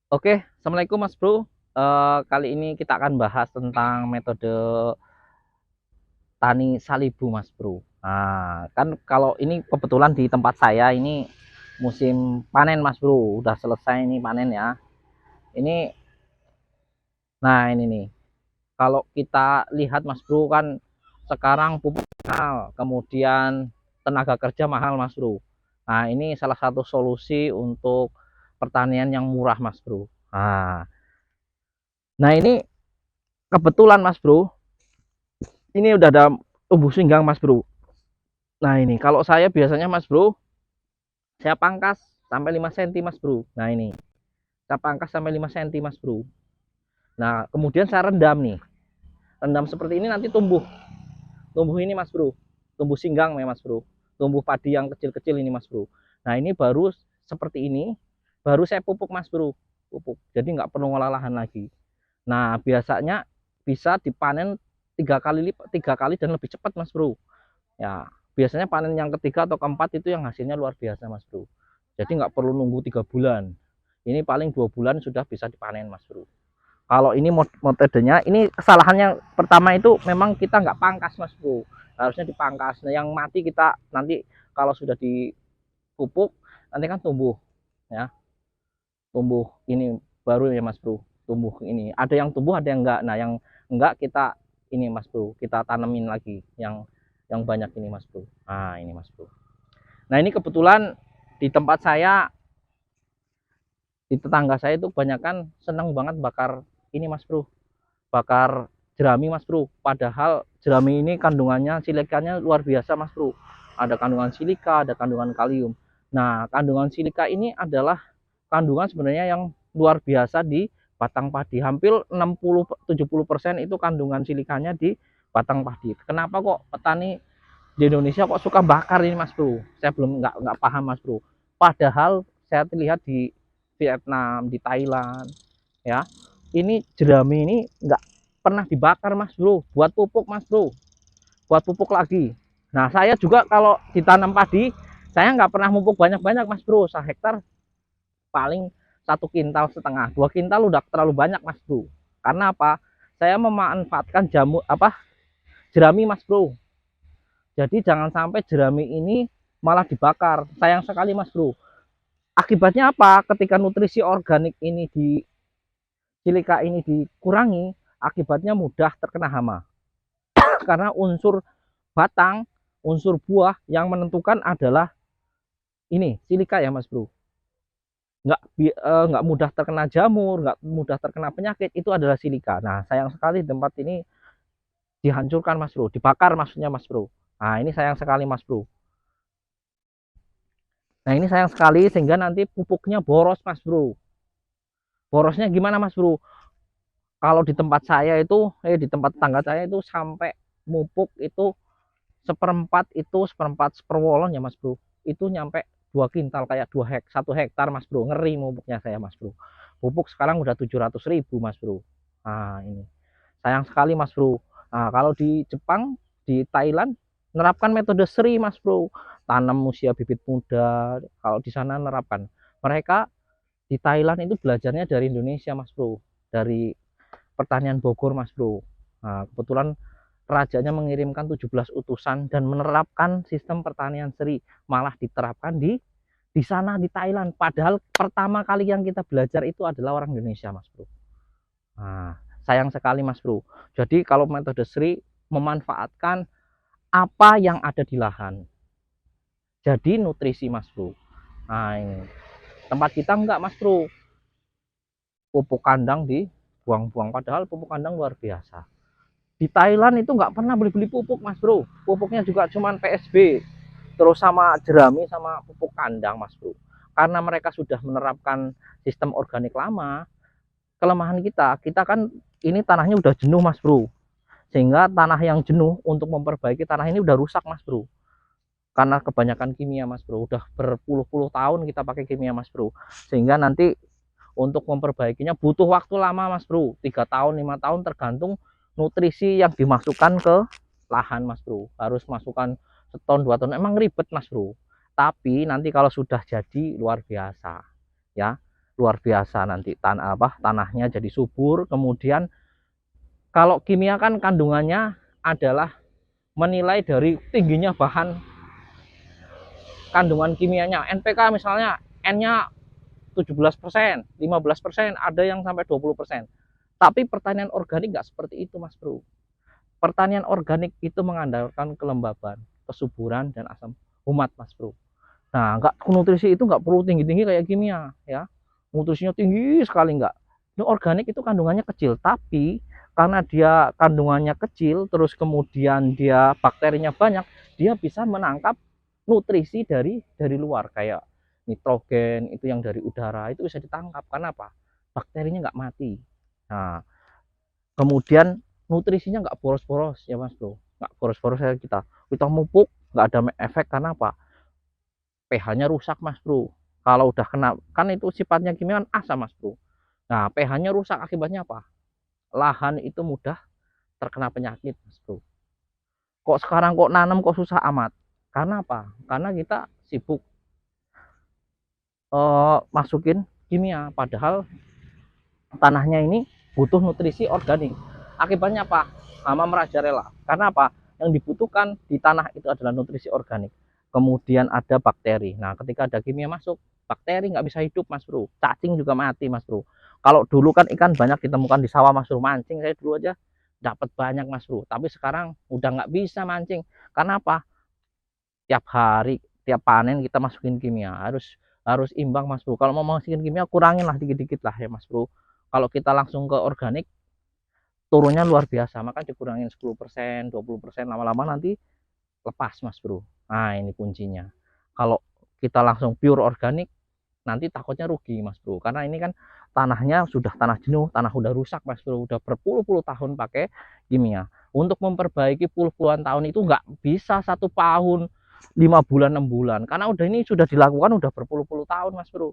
Oke, assalamualaikum Mas Bro. Kali ini kita akan bahas tentang metode tani salibu Mas Bro. Nah, kan kalau ini kebetulan di tempat saya ini musim panen Mas Bro. Udah selesai ini panen ya. Ini, nah ini nih. Kalau kita lihat Mas Bro kan sekarang pupuk mahal, kemudian tenaga kerja mahal Mas Bro. Nah, ini salah satu solusi untuk pertanian yang murah Mas Bro. Nah ini kebetulan Mas Bro, ini udah ada tumbuh singgang Mas Bro. Nah ini kalau saya biasanya Mas Bro, saya pangkas sampai 5 cm Mas Bro. Nah ini saya pangkas sampai 5 cm Mas Bro. Nah kemudian saya rendam nih, rendam seperti ini nanti tumbuh tumbuh ini Mas Bro, tumbuh singgang ya Mas Bro, tumbuh padi yang kecil-kecil ini Mas Bro. Nah ini baru seperti ini, baru saya pupuk Mas Bro, pupuk, jadi nggak perlu ngolah lahan lagi. Nah biasanya bisa dipanen tiga kali dan lebih cepat Mas Bro. Ya, biasanya panen yang ketiga atau keempat itu yang hasilnya luar biasa Mas Bro. Jadi nggak perlu nunggu 3 bulan. Ini paling 2 bulan sudah bisa dipanen Mas Bro. Kalau ini metodenya, ini kesalahannya pertama itu memang kita nggak pangkas Mas Bro. Harusnya dipangkas. Nah, yang mati kita nanti kalau sudah dipupuk nanti kan tumbuh ya, tumbuh ini baru ya Mas Bro. Tumbuh ini. Ada yang tumbuh, ada yang enggak. Nah, yang enggak kita ini Mas Bro, kita tanemin lagi yang banyak ini Mas Bro. Nah, ini Mas Bro. Nah, ini kebetulan di tempat saya, di tetangga saya itu kebanyakan senang banget bakar ini Mas Bro. Bakar jerami Mas Bro. Padahal jerami ini kandungannya silikanya luar biasa Mas Bro. Ada kandungan silika, ada kandungan kalium. Nah, kandungan silika ini adalah kandungan sebenarnya yang luar biasa di batang padi. Hampir 60-70% itu kandungan silikanya di batang padi. Kenapa kok petani di Indonesia kok suka bakar ini Mas Bro? Saya belum nggak paham Mas Bro. Padahal saya lihat di Vietnam, di Thailand, ya ini jerami ini nggak pernah dibakar Mas Bro, buat pupuk Mas Bro, buat pupuk lagi. Nah saya juga kalau ditanam padi, saya nggak pernah pupuk banyak-banyak Mas Bro, sehektar paling 1,5 kintal, 2 kintal udah terlalu banyak Mas Bro. Karena apa? Saya memanfaatkan jerami Mas Bro. Jadi jangan sampai jerami ini malah dibakar. Sayang sekali Mas Bro. Akibatnya apa? Ketika nutrisi organik ini di silika ini dikurangi, akibatnya mudah terkena hama. Karena unsur batang, unsur buah yang menentukan adalah ini silika ya Mas Bro. Nggak mudah terkena jamur, nggak mudah terkena penyakit, itu adalah silika. Nah sayang sekali tempat ini dihancurkan Mas Bro, dibakar maksudnya Mas Bro. Nah ini sayang sekali Mas Bro. Nah ini sayang sekali sehingga nanti pupuknya boros Mas Bro. Borosnya gimana Mas Bro? Kalau di tempat saya itu, di tempat tangga saya itu sampai mupuk itu seperempat seperwolon ya Mas Bro, itu nyampe 2 kintal, kayak 1 hektar Mas Bro. Ngeri mupuknya saya Mas Bro. Pupuk sekarang udah 700.000 Mas Bro. Nah ini sayang sekali Mas Bro. Nah kalau di Jepang, di Thailand menerapkan metode seri Mas Bro, tanam usia bibit muda. Kalau di sana menerapkan, mereka di Thailand itu belajarnya dari Indonesia Mas Bro, dari pertanian Bogor Mas Bro. Nah kebetulan rajanya mengirimkan 17 utusan dan menerapkan sistem pertanian seri, malah diterapkan di sana di Thailand, padahal pertama kali yang kita belajar itu adalah orang Indonesia Mas Bro. Nah sayang sekali Mas Bro. Jadi kalau metode seri memanfaatkan apa yang ada di lahan, jadi nutrisi Mas Bro. Nah ini tempat kita enggak Mas Bro, pupuk kandang dibuang-buang, padahal pupuk kandang luar biasa. Di Thailand itu nggak pernah beli-beli pupuk Mas Bro, pupuknya juga cuman PSB, terus sama jerami sama pupuk kandang Mas Bro. Karena mereka sudah menerapkan sistem organik lama, kelemahan kita kan ini tanahnya udah jenuh Mas Bro, sehingga tanah yang jenuh untuk memperbaiki tanah ini udah rusak Mas Bro, karena kebanyakan kimia Mas Bro. Udah berpuluh-puluh tahun kita pakai kimia Mas Bro, sehingga nanti untuk memperbaikinya butuh waktu lama Mas Bro, 3 tahun 5 tahun tergantung nutrisi yang dimasukkan ke lahan Mas Bro. Harus masukkan seton 2 ton, emang ribet Mas Bro, tapi nanti kalau sudah jadi luar biasa ya. luar biasa nanti tanahnya jadi subur. Kemudian kalau kimia kan kandungannya adalah menilai dari tingginya bahan kandungan kimianya. NPK misalnya N-nya 17%, 15%, ada yang sampai 20%. Tapi pertanian organik nggak seperti itu, Mas Bro. Pertanian organik itu mengandalkan kelembaban, kesuburan, dan asam umat, Mas Bro. Nah, nggak, nutrisi itu nggak perlu tinggi-tinggi kayak kimia, ya. Nutrisinya tinggi sekali nggak. Ini organik itu kandungannya kecil, tapi karena dia kandungannya kecil, terus kemudian dia bakterinya banyak, dia bisa menangkap nutrisi dari luar kayak nitrogen itu yang dari udara itu bisa ditangkap. Karena apa? Bakterinya nggak mati. Nah, kemudian nutrisinya nggak boros-boros ya Mas Bro, nggak boros-boros kayak kita mupuk nggak ada efek. Karena apa? pH-nya rusak Mas Bro. Kalau udah kena, kan itu sifatnya kimia kan asam Mas Bro. Nah, pH-nya rusak, akibatnya apa? Lahan itu mudah terkena penyakit Mas Bro. Kok sekarang kok nanam kok susah amat? Karena apa? Karena kita sibuk masukin kimia, padahal tanahnya ini butuh nutrisi organik. Akibatnya apa? Hama merajalela. Karena apa? Yang dibutuhkan di tanah itu adalah nutrisi organik. Kemudian ada bakteri. Nah, ketika ada kimia masuk, bakteri nggak bisa hidup, Mas Bro. Cacing juga mati, Mas Bro. Kalau dulu kan ikan banyak ditemukan di sawah, Mas Bro. Mancing saya dulu aja dapat banyak, Mas Bro. Tapi sekarang udah nggak bisa mancing. Karena apa? Tiap hari, tiap panen kita masukin kimia. Harus imbang, Mas Bro. Kalau mau masukin kimia, kurangin lah dikit-dikit lah ya, Mas Bro. Kalau kita langsung ke organik, turunnya luar biasa. Maka dikurangin 10%, 20%, lama-lama nanti lepas Mas Bro. Nah, ini kuncinya. Kalau kita langsung pure organik, nanti takutnya rugi Mas Bro. Karena ini kan tanahnya sudah tanah jenuh, tanah udah rusak Mas Bro. Udah berpuluh-puluh tahun pakai kimia. Untuk memperbaiki puluh-puluhan tahun itu nggak bisa 1 tahun, 5 bulan, 6 bulan. Karena udah ini sudah dilakukan udah berpuluh-puluh tahun Mas Bro.